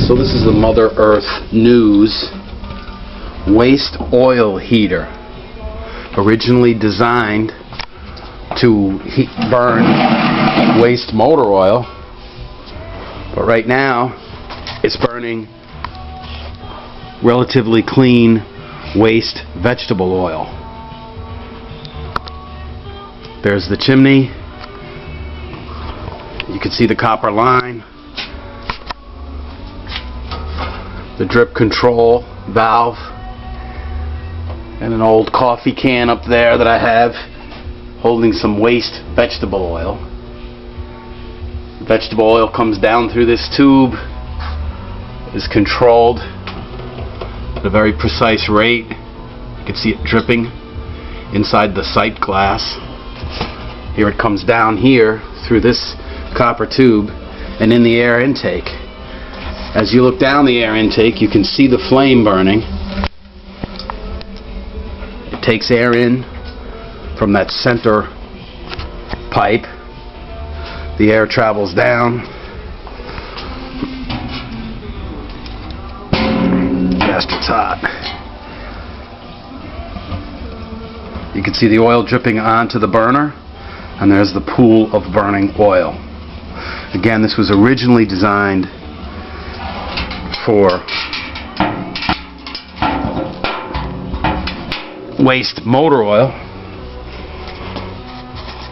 So this is the Mother Earth News waste oil heater, originally designed to burn waste motor oil, but right now it's burning relatively clean waste vegetable oil. There's the chimney. You can see the copper line, the drip control valve, and an old coffee can up there that I have holding some waste vegetable oil. Vegetable oil comes down through this tube, is controlled at a very precise rate. You can see it dripping inside the sight glass. Here it comes down here through this copper tube and in the air intake. As you look down the air intake, you can see the flame burning. It takes air in from that center pipe. The air travels down. Bastard's hot. You can see the oil dripping onto the burner, and there's the pool of burning oil. Again, this was originally designed for waste motor oil,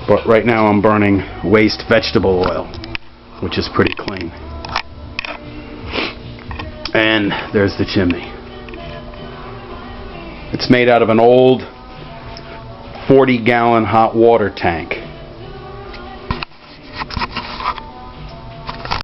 but right now I'm burning waste vegetable oil, which is pretty clean. And there's the chimney. It's made out of an old 40-gallon hot water tank.